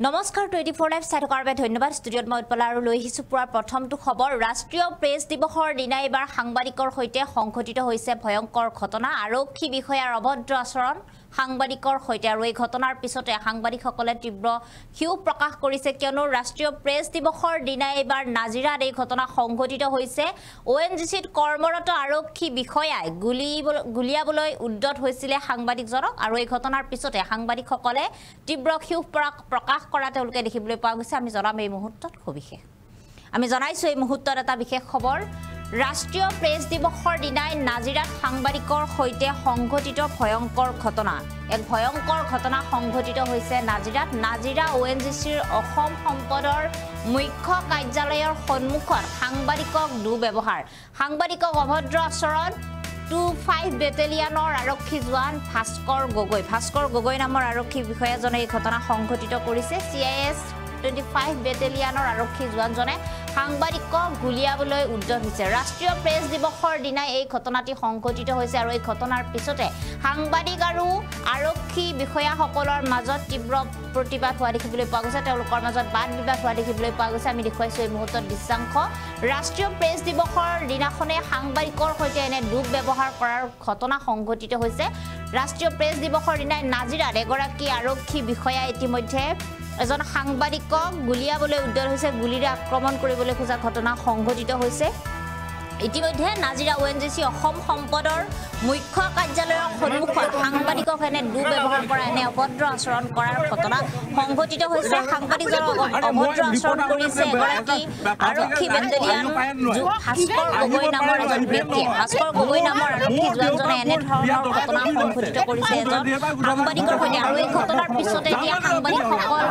নমস্কাৰ 24 লাইভ চাই থকাৰ বাবে ধন্যবাদ ষ্টুডিঅ'ত মই উৎপলা আৰু লৈ আহিছোঁ পুৱাৰ প্ৰথমটো খবৰ ৰাষ্ট্ৰীয় প্ৰেছ দিৱসৰ দিনা এবাৰ সাংবাদিকৰ সৈতে সংঘটিত হৈছে ভয়ংকৰ ঘটনা আৰক্ষী বিষয়াৰ অভদ্ৰ আচৰণ সাংবাদিকৰ সৈতে আৰু এই ঘটনাৰ পিছতে সাংবাদিকসকলে তীব্ৰ ক্ষোভ প্ৰকাশ কৰিছে কিয়নো ৰাষ্ট্ৰীয় প্ৰেছ দিৱসৰ দিনা এবাৰ নাজিৰাত এই ঘটনা সংঘটিত হৈছে ONGCত কৰ্মৰত আৰক্ষী বিষয়াই গুলিয়াবলৈ উদ্যত হৈছিল সাংবাদিকজনক আৰু এই ঘটনাৰ পিছতে সাংবাদিকসকলে তীব্ৰ ক্ষোভ প্ৰকাশ কৰা তেওঁলোকে দেখিবলৈ পোৱা গৈছে আমি জনাম এই মুহূৰ্তত সবিশেষ আমি জনাইছো এই মুহূৰ্তত এটা বিশেষ খবৰ ৰাষ্ট্ৰীয় প্ৰেছ দিৱসৰ দিনাই নাজিৰাত সাংবাদিকৰ সৈতে সংঘটিত ভয়ংকৰ ঘটনা এক ভয়ংকৰ ঘটনা সংঘটিত হৈছে নাজিৰা ONGCৰ অসম সম্পদৰ মুখ্য কাৰ্যালয়ৰ সন্মুখত সাংবাদিকক দুৰ্ব্যৱহাৰ সাংবাদিকক অভদ্ৰ আচৰণ 25 বেটেলিয়নৰ আৰক্ষী জোৱান ভাস্কৰ গগৈ নামৰ আৰক্ষী বিষয়াজনে এই ঘটনা সংঘটিত কৰিছে CIS 25 বেটেলিয়নৰ আৰক্ষী জোৱানজনে সাংবাদিকক গুলিয়াবলৈ উদ্যত হৈছে ৰাষ্ট্ৰীয় প্ৰেছ দিৱসৰ দিনা এই ঘটনাটি সংঘটিত হৈছে আৰু এই ঘটনাৰ পিছতে সাংবাদিক আৰু আৰক্ষী বিষয়াসকলৰ মাজত তীব্ৰ প্ৰতিবাদ হোৱা দেখিবলৈ পোৱা গৈছে তেওঁলোকৰ মাজত বাদ বিবাদ হোৱা দেখিবলৈ পোৱা গৈছে আমি দেখুৱাইছো এই মুহূৰ্তত দৃশ্যাংশ ৰাষ্ট্ৰীয় প্ৰেছ দিৱসৰ দিনাখনে সাংবাদিকৰ সৈতে এনে দুৰ্ব্যৱহাৰ কৰাৰ ঘটনা সংঘটিত হৈছে ৰাষ্ট্ৰীয় প্ৰেছ দিৱসৰ দিনাই নাজিৰাত এগৰাকী আৰক্ষী বিষয়া ইতিমধ্যে এজন সাংবাদিকক গুলিয়াবলৈ উদ্যত হৈছে গুলিৰে আক্ৰমণ কৰিবলৈ খোজা ঘটনা সংঘটিত হৈছে ইতিমধ্যে নাজিৰা ONGC অসম সম্পদৰ মুখ্য কাৰ্যালয়ৰ সন্মুখত সাংবাদিকক এনে দুৰ্ব্যৱহাৰ কৰা এনে অভদ্ৰ আচৰণ কৰাৰ ঘটনা সংঘটিত হৈছে সাংবাদিকজনক অভদ্ৰ আচৰণ কৰিছে এগৰাকী আৰক্ষী বেটেলিয়ন ভাস্কৰ গগৈ নামৰ এজন ব্যক্তিয়ে ভাস্কৰ গগৈ নামৰ আৰক্ষী জোৱানজনে এনে ধৰণৰ ঘটনা সংঘটিত কৰিছে এজন সাংবাদিকৰ সৈতে আৰু এই ঘটনাৰ পিছতে এতিয়া সাংবাদিকসকল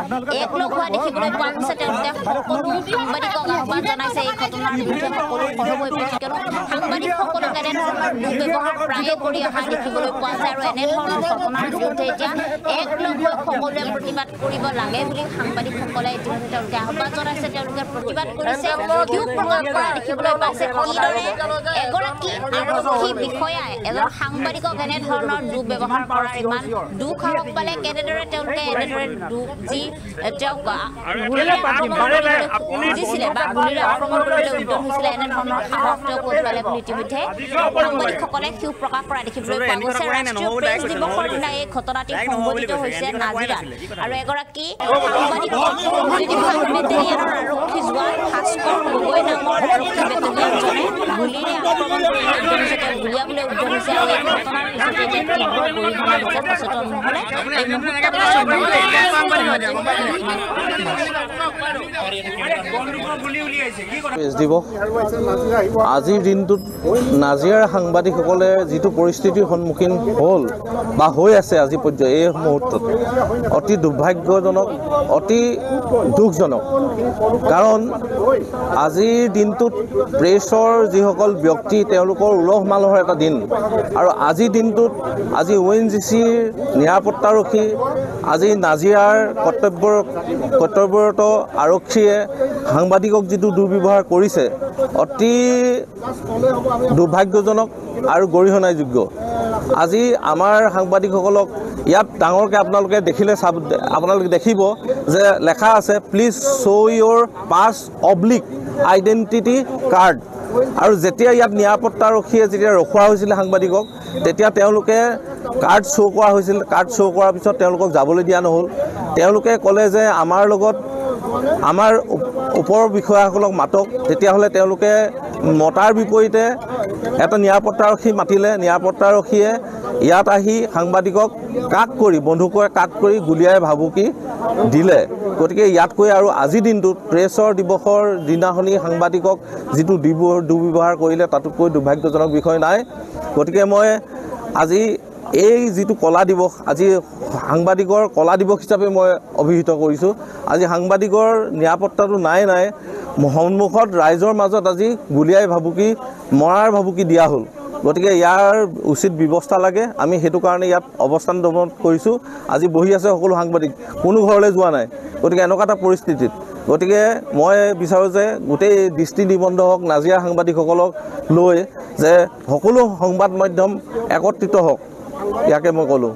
একলগ হোৱা দেখিবলৈ পোৱা গৈছে তেওঁলোকে সকলো সাংবাদিকক আহ্বান জনাইছে এই ঘটনাৰ বিৰুদ্ধে সকলো সৰব হৈ পৰিছে সাংবাদিকসকলক এনেধৰণৰ দুৰ্ব্যৱহাৰ প্ৰায়ে কৰি অহা দেখিবলৈ পোৱা যায় আৰু এনেধৰণৰ ঘটনাৰ বিৰুদ্ধে এতিয়া একলগ হৈ সকলোৱে প্ৰতিবাদ কৰিব লাগে বুলি সাংবাদিকসকলে ইতিমধ্যে তেওঁলোকে আহ্বান জনাইছে তেওঁলোকে প্ৰতিবাদ কৰিছে ক্ষোভ প্ৰকাশ কৰা দেখিবলৈ পাইছে কিদৰে এগৰাকী আৰক্ষী বিষয়াই এজন সাংবাদিকক এনেধৰণৰ দুৰ্ব্যৱহাৰ কৰাৰ ইমান দুখ সাহস পালে কেনেদৰে তেওঁলোকে এনেদৰে যি তেওঁক গুলিৰে আক্ৰমণ কৰিবলৈ খুজিছিলে বা গুলিৰে আক্ৰমণ কৰিবলৈ উদ্যত হৈছিলে এনেধৰণৰ সাহস ইতিমধ্যে সাংবাদিকসকলে ক্ষোভ প্ৰকাশ কৰা দেখিবলৈ পোৱা গৈছে ৰাষ্ট্ৰীয় প্ৰেছ দিৱসৰ দিনা এই ঘটনাটি সংঘটিত হৈছে নাজিৰাত আৰু এগৰাকী সাংবাদিক বেটেলিয়নৰ আৰক্ষী জোৱান ভাস্কৰ গগৈ নামৰ আৰক্ষী বেটেলিয়নজনে গুলিৰে আক্ৰমণ কৰিবলৈ গুলিয়াবলৈ উদ্যত হৈছে আৰু এই ঘটনাৰ পিছতে তীব্ৰ গৰিহণা দিছে সচেতন মহলে প্ৰেছ দিৱস আজিৰ দিনটোত নাজিৰাৰ সাংবাদিকসকলে যিটো পৰিস্থিতিৰ সন্মুখীন হ'ল বা হৈ আছে আজি পৰ্যন্ত এই মুহূৰ্তত অতি দুৰ্ভাগ্যজনক অতি দুখজনক কাৰণ আজিৰ দিনটোত প্ৰেছৰ যিসকল ব্যক্তি তেওঁলোকৰ উলহ মালহৰ এটা দিন আৰু আজিৰ দিনটোত আজি ONGCৰ নিৰাপত্তাৰক্ষী আজি নাজিৰাৰ কৰ্তব্যৰত আৰক্ষীয়ে সাংবাদিকক যিটো দুৰ্ব্যৱহাৰ কৰিছে অতি দুৰ্ভাগ্যজনক আৰু গৰিহণাযোগ্য আজি আমাৰ সাংবাদিকসকলক ইয়াত ডাঙৰকৈ আপোনালোকে দেখিলে আপোনালোকে দেখিব যে লেখা আছে please show' your pass oblique identity card আৰু যেতিয়া ইয়াত নিৰাপত্তাৰক্ষীয়ে যেতিয়া ৰখোৱা হৈছিলে সাংবাদিকক তেতিয়া তেওঁলোকে কাৰ্ড শ্ব' কৰা হৈছিল কাৰ্ড শ্ব' কৰাৰ পিছত তেওঁলোকক যাবলৈ দিয়া নহ'ল তেওঁলোকে ক'লে যে আমাৰ লগত আমাৰ ওপৰৰ বিষয়াসকলক মাতক তেতিয়াহ'লে তেওঁলোকে মতাৰ বিপৰীতে এটা নিৰাপত্তাৰক্ষী মাতিলে নিৰাপত্তাৰক্ষীয়ে ইয়াত আহি সাংবাদিকক বন্ধুকে কাট কৰি গুলিয়াই ভাবুকি দিলে গতিকে ইয়াতকৈ আৰু আজিৰ দিনটোত প্ৰেছৰ দিৱসৰ দিনাখনি সাংবাদিকক যিটো দুৰ্ব্যৱহাৰ কৰিলে তাতোতকৈ দুৰ্ভাগ্যজনক বিষয় নাই গতিকে মই আজি এই যিটো কলা দিৱস আজি সাংবাদিকৰ কলা দিৱস হিচাপে মই অভিহিত কৰিছোঁ আজি সাংবাদিকৰ নিৰাপত্তাটো নাই সন্মুখত ৰাইজৰ মাজত আজি গুলিয়াই মৰাৰ ভাবুকি দিয়া হ'ল গতিকে ইয়াৰ উচিত ব্যৱস্থা লাগে আমি সেইটো কাৰণে ইয়াত অৱস্থান দমন কৰিছোঁ আজি বহি আছে সকলো সাংবাদিক কোনো ঘৰলৈ যোৱা নাই গতিকে এনেকুৱা এটা পৰিস্থিতিত গতিকে মই বিচাৰোঁ যে গোটেই দৃষ্টি নিবন্ধ হওক নাজিৰা সাংবাদিকসকলক লৈ যে সকলো সংবাদ মাধ্যম একত্ৰিত হওক ইয়াকে মই ক'লোঁ